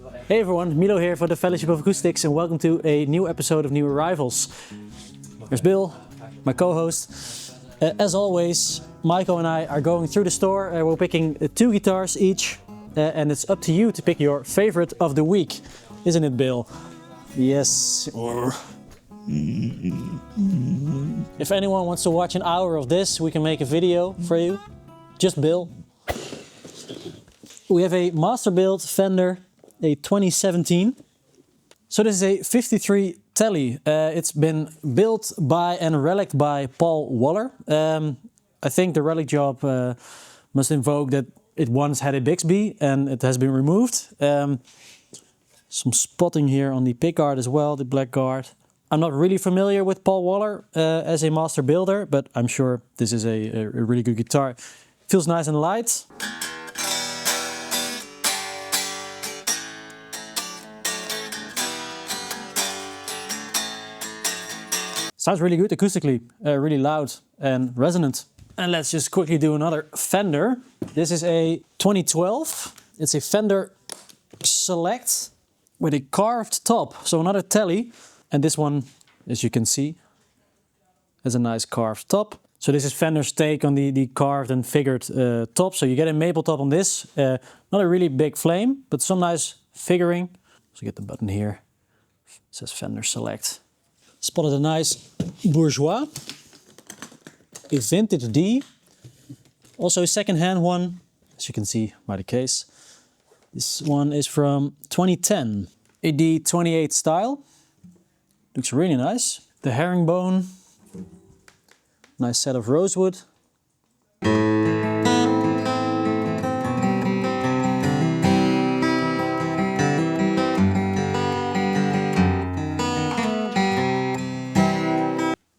Hey everyone, Milo here for the Fellowship of Acoustics and welcome to a new episode of New Arrivals. There's Bill, my co-host. As always, Maico and I are going through the store. We're picking 2 guitars each and it's up to you to pick your favorite of the week. Isn't it, Bill? Yes. If anyone wants to watch an hour of this, we can make a video for you. Just Bill. We have a master build Fender, a 2017. So this is a 53 Tele. It's been built by and relic by Paul Waller. I think the relic job must invoke that it once had a Bixby and it has been removed. Some spotting here on the pickguard as well, the black guard. I'm not really familiar with Paul Waller as a master builder, but I'm sure this is a really good guitar. Feels nice and light. Sounds really good acoustically, really loud and resonant. And let's just quickly do another Fender. This is a 2012. It's a Fender Select with a carved top. So another Tele. And this one, as you can see, has a nice carved top. So this is Fender's take on the carved and figured top. So you get a maple top on this. Not a really big flame, but some nice figuring. So you get the button here. It says Fender Select. Spotted a nice Bourgeois, a vintage D, also a second-hand one, as you can see by the case. This one is from 2010, a D28 style, looks really nice. The herringbone, nice set of rosewood.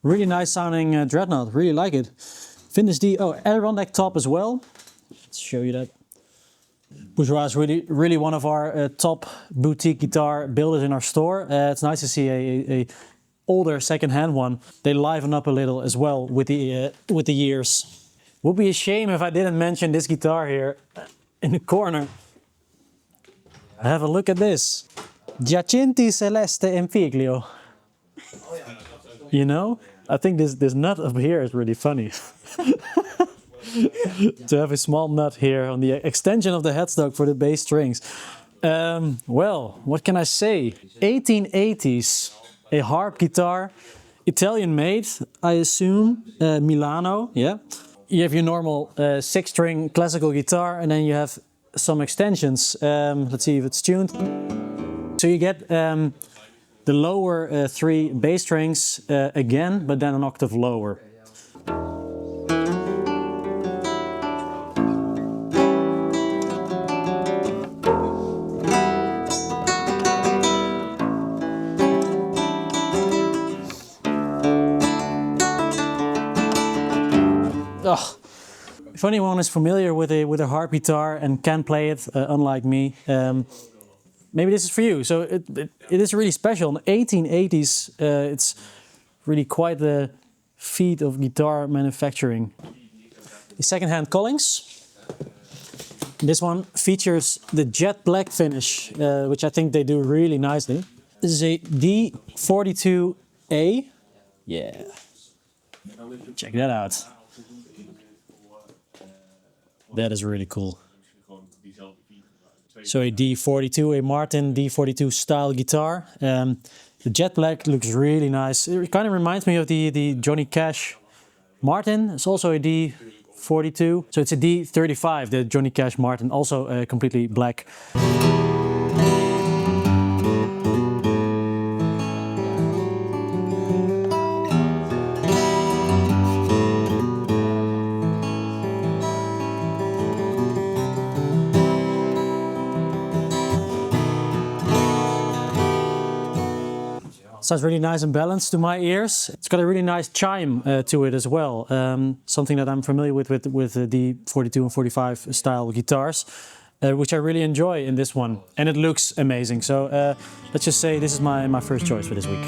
Really nice sounding Dreadnought, really like it. Vintage D, oh, Adirondack top as well. Let's show you that. Bourgeois is really one of our top boutique guitar builders in our store. It's nice to see a older second-hand one. They liven up a little as well with the years. Would be a shame if I didn't mention this guitar here in the corner. Have a look at this. Giacinti Celeste Empiglio. You know, I think this nut up here is really funny. To have a small nut here on the extension of the headstock for the bass strings. Well, what can I say? 1880s, a harp guitar, Italian made, I assume, Milano, yeah. You have your normal 6-string classical guitar and then you have some extensions. Let's see if it's tuned. So you get the lower 3 bass strings again, but then an octave lower. Oh, if anyone is familiar with a harp guitar and can play it, unlike me, maybe this is for you. So it is really special. In the 1880s, it's really quite the feat of guitar manufacturing. The second-hand Collings. This one features the jet black finish, which I think they do really nicely. This is a D42A. Yeah. Check that out. That is really cool. So a D42, a Martin D42 style guitar. The jet black looks really nice. It kind of reminds me of the Johnny Cash Martin. It's also a D42. So it's a D35, the Johnny Cash Martin, also completely black. Sounds really nice and balanced to my ears. It's got a really nice chime to it as well. Something that I'm familiar with the 42 and 45 style guitars, which I really enjoy in this one. And it looks amazing. So let's just say this is my first choice for this week.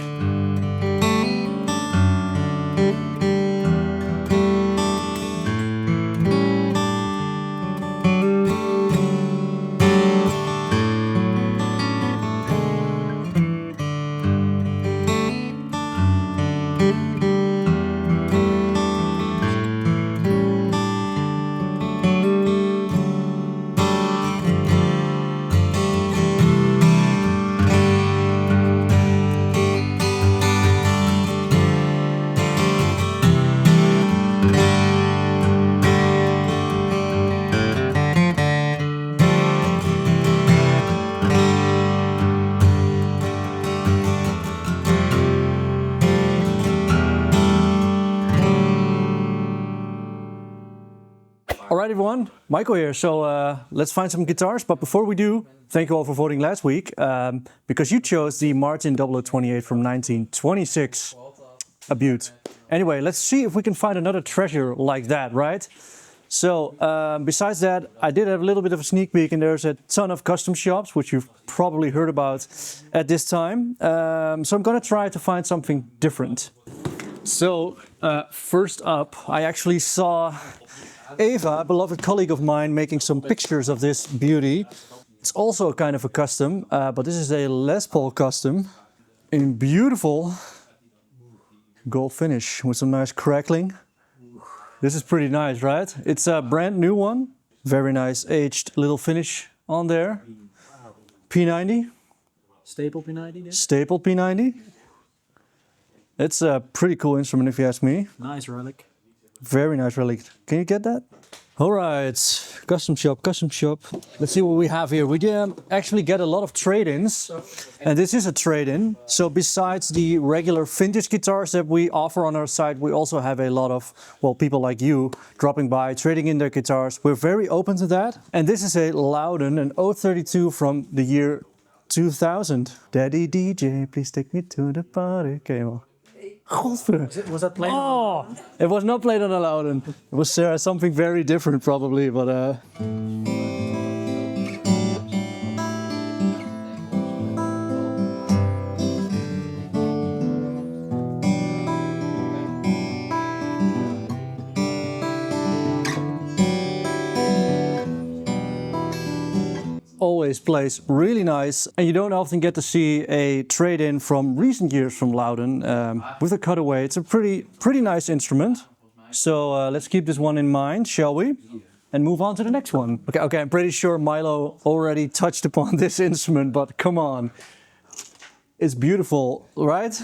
everyone, Maico here. So let's find some guitars. But before we do, thank you all for voting last week because you chose the Martin 0028 from 1926. A beaut. Anyway, let's see if we can find another treasure like that, right? So besides that, I did have a little bit of a sneak peek, and there's a ton of custom shops, which you've probably heard about at this time. So I'm gonna try to find something different. So first up, I actually saw Eva, a beloved colleague of mine, making some pictures of this beauty. It's also kind of a custom, but this is a Les Paul custom in beautiful gold finish with some nice crackling. This is pretty nice, right? It's a brand new one. Very nice aged little finish on there. P90. Staple P90 then? Staple P90. It's a pretty cool instrument if you ask me. Nice relic. Very nice relic. Can you get that? All right, custom shop, custom shop. Let's see what we have here. We actually get a lot of trade-ins, and this is a trade-in. So besides the regular vintage guitars that we offer on our site, we also have a lot of, well, people like you dropping by, trading in their guitars. We're very open to that. And this is a Loudon, an 032 from the year 2000. Daddy DJ, please take me to the party. Okay, well. Was that played? Oh, it was not played on a Loudon. It was something very different probably, but always plays really nice, and you don't often get to see a trade-in from recent years from Loudon with a cutaway. It's a pretty nice instrument. So let's keep this one in mind, shall we? And move on to the next one. Okay, I'm pretty sure Milo already touched upon this instrument, but come on. It's beautiful, right?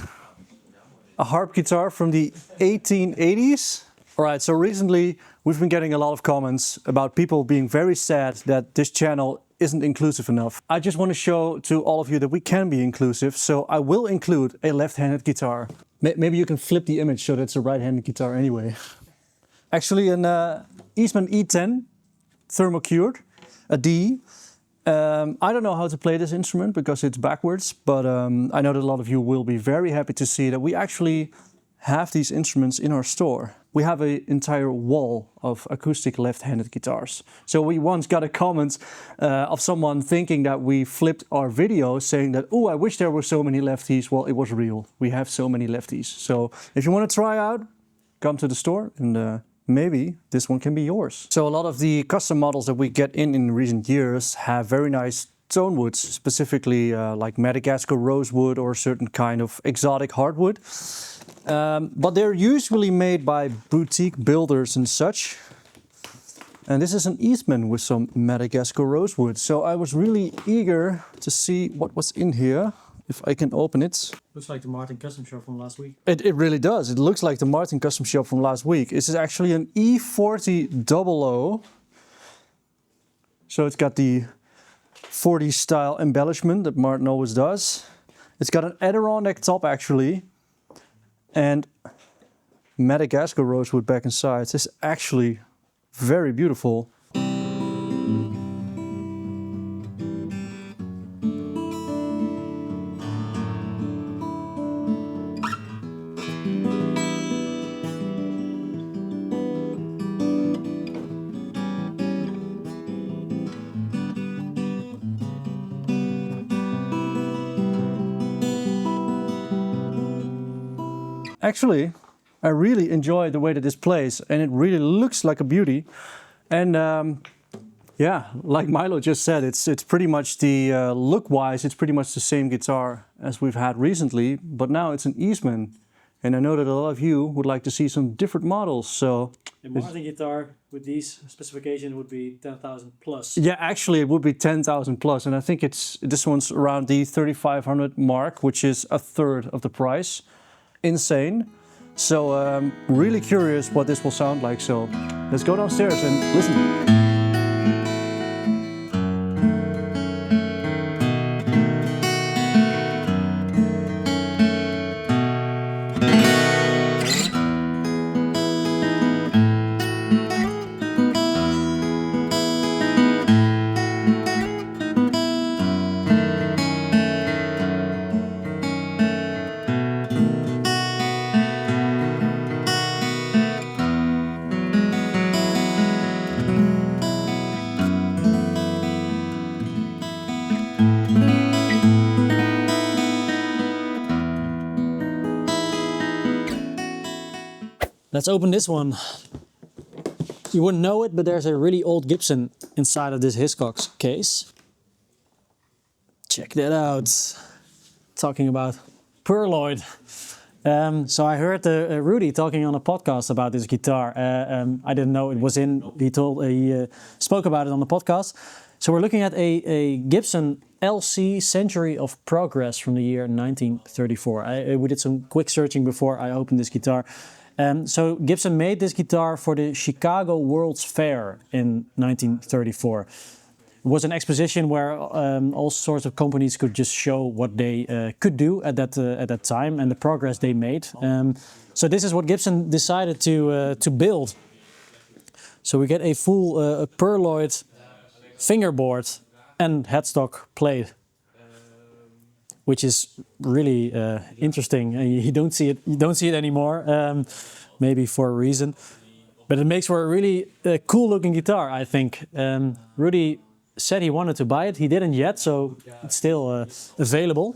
A harp guitar from the 1880s. All right, so recently we've been getting a lot of comments about people being very sad that this channel isn't inclusive enough. I just want to show to all of you that we can be inclusive, so I will include a left-handed guitar. Maybe you can flip the image so that's a right-handed guitar anyway. Actually an Eastman E10 thermocured, a D. I don't know how to play this instrument because it's backwards, but I know that a lot of you will be very happy to see that we actually have these instruments in our store. We have an entire wall of acoustic left-handed guitars. So we once got a comment of someone thinking that we flipped our video saying that, oh, I wish there were so many lefties. Well, it was real. We have so many lefties. So if you want to try out, come to the store and maybe this one can be yours. So a lot of the custom models that we get in recent years have very nice tone woods, specifically like Madagascar rosewood or certain kind of exotic hardwood. But they're usually made by boutique builders and such. And this is an Eastman with some Madagascar rosewood. So I was really eager to see what was in here, if I can open it. Looks like the Martin custom shop from last week. It really does. It looks like the Martin custom shop from last week. This is actually an E40OO. So it's got the 40 style embellishment that Martin always does. It's got an Adirondack top actually, and Madagascar rosewood back inside. It's actually very beautiful. Actually, I really enjoy the way that this plays, and it really looks like a beauty. And yeah, like Milo just said, it's pretty much the look-wise, it's pretty much the same guitar as we've had recently, but now it's an Eastman. And I know that a lot of you would like to see some different models, so... The Martin guitar with these specifications would be 10,000 plus. Yeah, actually it would be 10,000 plus, and I think this one's around the 3,500 mark, which is a third of the price. Insane. So really curious what this will sound like, so let's go downstairs and listen. Let's open this one. You wouldn't know it, but there's a really old Gibson inside of this Hiscox case. Check that out. Talking about purloined. So I heard Rudy talking on a podcast about this guitar. I didn't know it was in. He spoke about it on the podcast. So we're looking at a Gibson LC Century of Progress from the year 1934. We did some quick searching before I opened this guitar. So Gibson made this guitar for the Chicago World's Fair in 1934. It was an exposition where all sorts of companies could just show what they could do at that time and the progress they made. So this is what Gibson decided to build. So we get a full purloined fingerboard and headstock plate, which is really interesting. You don't see it. You don't see it anymore. Maybe for a reason, but it makes for a really cool-looking guitar, I think. Rudy said he wanted to buy it. He didn't yet, so it's still available.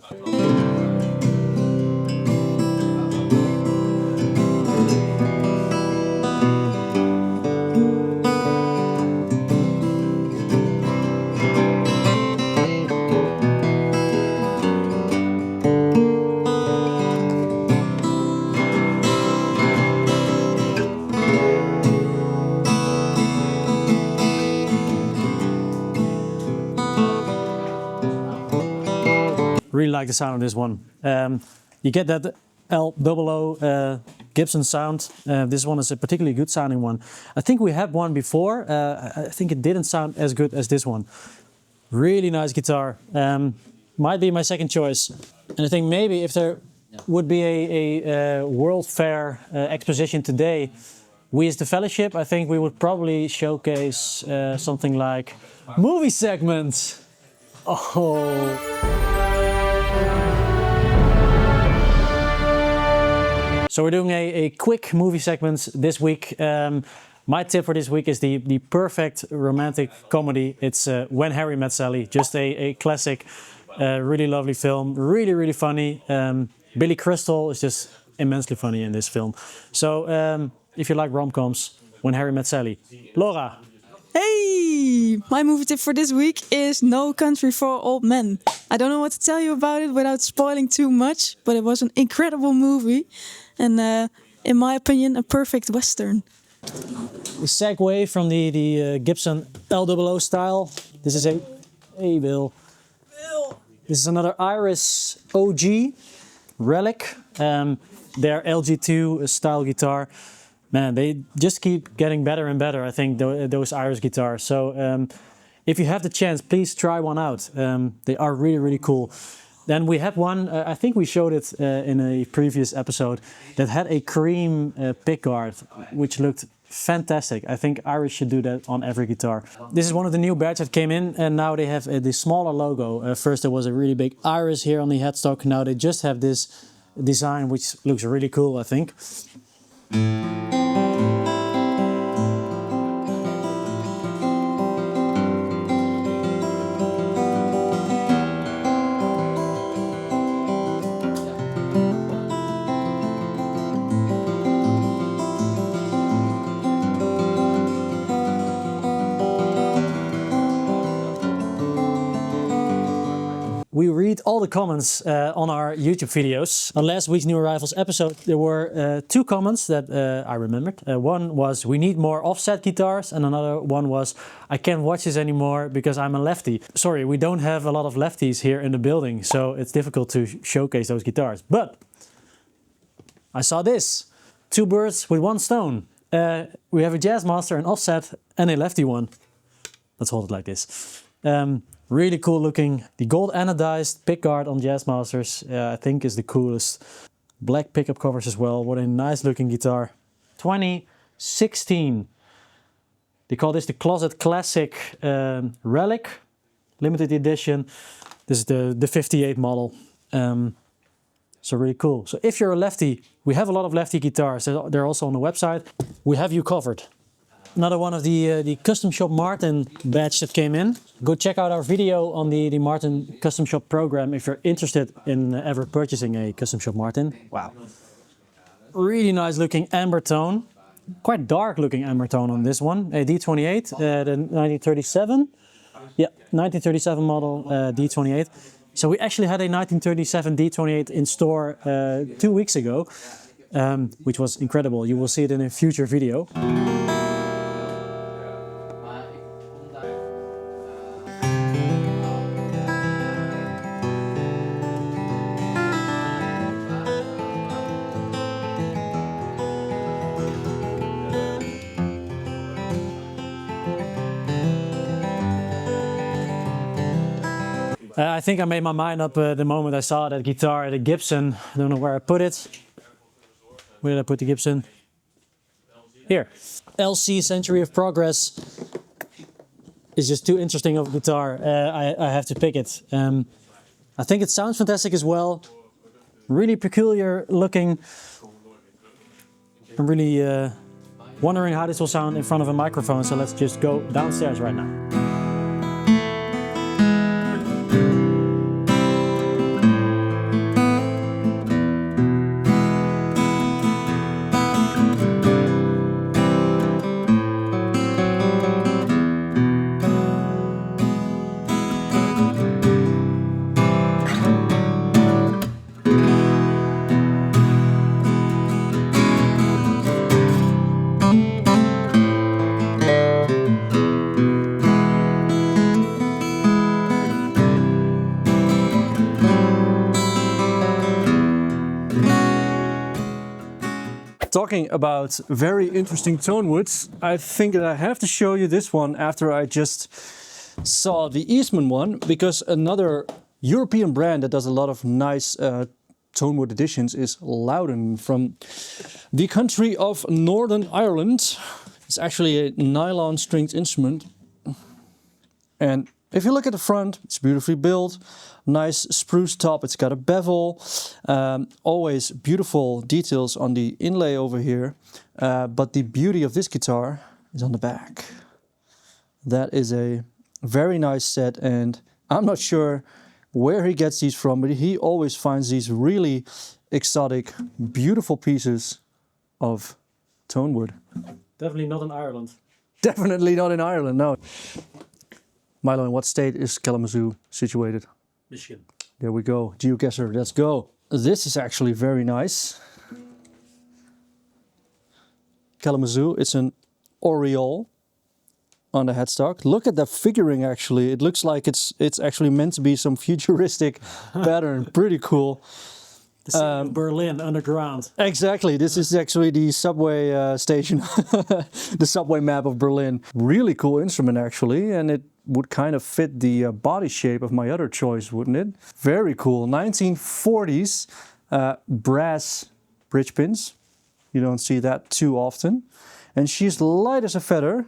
Really like the sound of this one. You get that L00 Gibson sound. This one is a particularly good sounding one. I think we had one before. I think it didn't sound as good as this one. Really nice guitar. Might be my second choice. And I think maybe if there would be a World Fair exposition today, we as the Fellowship, I think we would probably showcase something like movie segments. Oh. So we're doing a quick movie segment this week. My tip for this week is the perfect romantic comedy. It's When Harry Met Sally, just a classic, really lovely film, really, really funny. Billy Crystal is just immensely funny in this film. So if you like rom-coms, When Harry Met Sally. Laura. Hey! My movie tip for this week is No Country for Old Men. I don't know what to tell you about it without spoiling too much, but it was an incredible movie. And in my opinion, a perfect Western. We segue from the Gibson L00 style. This is Hey Bill. This is another Iris OG Relic. Their LG2 style guitar. Man, they just keep getting better and better, I think, those Iris guitars. So if you have the chance, please try one out. They are really, really cool. Then we had one, I think we showed it in a previous episode, that had a cream pickguard, which looked fantastic. I think Iris should do that on every guitar. This is one of the new badges that came in, and now they have the smaller logo. First there was a really big Iris here on the headstock. Now they just have this design, which looks really cool, I think. We read all the comments on our YouTube videos. On last week's New Arrivals episode, there were two comments that I remembered. One was, we need more offset guitars, and another one was, I can't watch this anymore because I'm a lefty. Sorry, we don't have a lot of lefties here in the building, so it's difficult to showcase those guitars. But I saw this. Two birds with one stone. We have a Jazzmaster, an offset, and a lefty one. Let's hold it like this. Really cool looking. The gold anodized pickguard on Jazzmasters, I think, is the coolest. Black pickup covers as well. What a nice looking guitar. 2016. They call this the Closet Classic Relic, limited edition. This is the 58 model. So really cool. So if you're a lefty, we have a lot of lefty guitars. They're also on the website. We have you covered. Another one of the Custom Shop Martin badge that came in. Go check out our video on the Martin Custom Shop program if you're interested in ever purchasing a Custom Shop Martin. Wow. Really nice looking amber tone. quite dark looking amber tone on this one, a D28, the 1937. Yeah, 1937 model D28. So we actually had a 1937 D28 in store 2 weeks ago, which was incredible. You will see it in a future video. I think I made my mind up the moment I saw that guitar, the Gibson. I don't know where I put it. Where did I put the Gibson? Here. LC Century of Progress is just too interesting of a guitar. I have to pick it. I think it sounds fantastic as well. Really peculiar looking. I'm really wondering how this will sound in front of a microphone, so let's just go downstairs right now. Talking about very interesting tone woods, I think that I have to show you this one after I just saw the Eastman one, because another European brand that does a lot of nice tone wood editions is Loudon from the country of Northern Ireland. It's actually a nylon stringed instrument, and if you look at the front, it's beautifully built. Nice spruce top, it's got a bevel, always beautiful details on the inlay over here, but the beauty of this guitar is on the back. That is a very nice set, and I'm not sure where he gets these from, but he always finds these really exotic, beautiful pieces of tone wood. Definitely not in Ireland. Definitely not in Ireland, no. Milo, in what state is Kalamazoo situated? Michigan. There we go. GeoGuessr, let's go. This is actually very nice. Kalamazoo, it's an Oriole on the headstock. Look at the figuring actually. It looks like it's actually meant to be some futuristic pattern. Pretty cool. The city of Berlin underground. Exactly. This is actually the subway station. The subway map of Berlin. Really cool instrument actually, and it would kind of fit the body shape of my other choice, wouldn't it? Very cool. 1940s brass bridge pins. You don't see that too often. And she's light as a feather.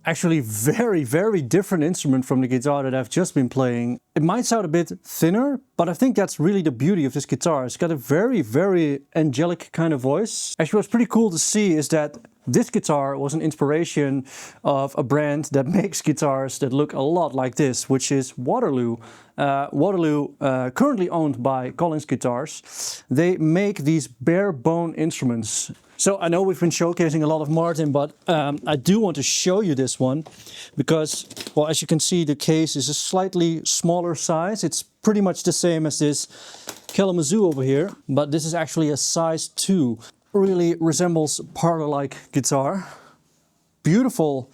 Actually very, very different instrument from the guitar that I've just been playing. It might sound a bit thinner, but I think that's really the beauty of this guitar. It's got a very, very angelic kind of voice. Actually, what's pretty cool to see is that this guitar was an inspiration of a brand that makes guitars that look a lot like this, which is Waterloo. Waterloo, currently owned by Collings Guitars. They make these bare bone instruments. So I know we've been showcasing a lot of Martin, but I do want to show you this one because, well, as you can see, the case is a slightly smaller size. It's pretty much the same as this Kalamazoo over here, but this is actually a size 2. Really resembles parlor-like guitar. Beautiful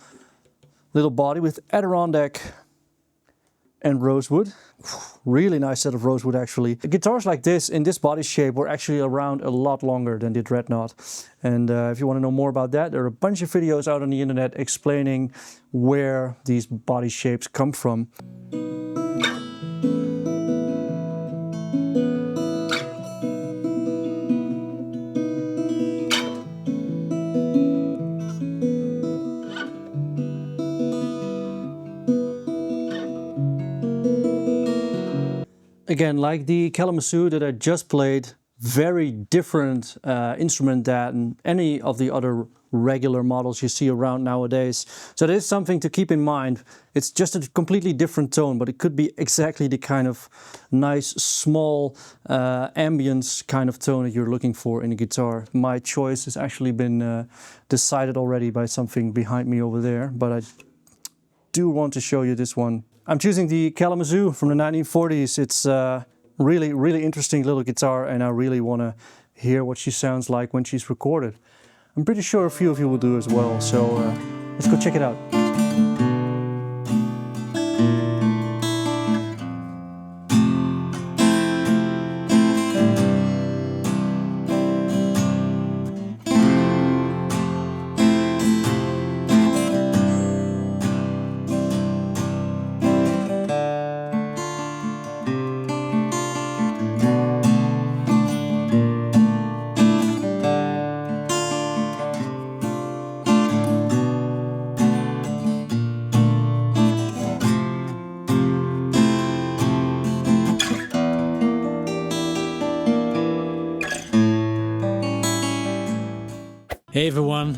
little body with Adirondack and rosewood. Really nice set of rosewood actually. Guitars like this in this body shape were actually around a lot longer than the Dreadnought. And if you want to know more about that, there are a bunch of videos out on the internet explaining where these body shapes come from. Again, like the Kalamazoo that I just played, very different instrument than any of the other regular models you see around nowadays. So that is something to keep in mind. It's just a completely different tone, but it could be exactly the kind of nice, small ambience kind of tone that you're looking for in a guitar. My choice has actually been decided already by something behind me over there, but I do want to show you this one. I'm choosing the Kalamazoo from the 1940s. It's really, really interesting little guitar, and I really want to hear what she sounds like when she's recorded. I'm pretty sure a few of you will do as well, so let's go check it out. Hey everyone,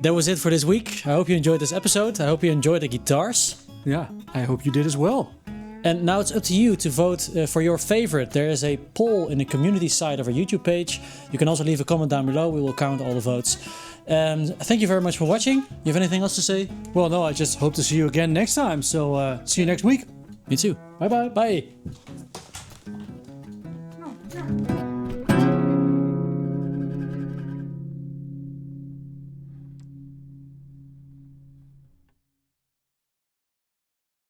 that was it for this week. I hope you enjoyed this episode. I hope you enjoyed the guitars. Yeah, I hope you did as well. And now it's up to you to vote for your favorite. There is a poll in the community side of our YouTube page. You can also leave a comment down below. We will count all the votes. Thank you very much for watching. You have anything else to say? Well, no, I just hope to see you again next time. So see you next week. Me too. Bye-bye. Bye.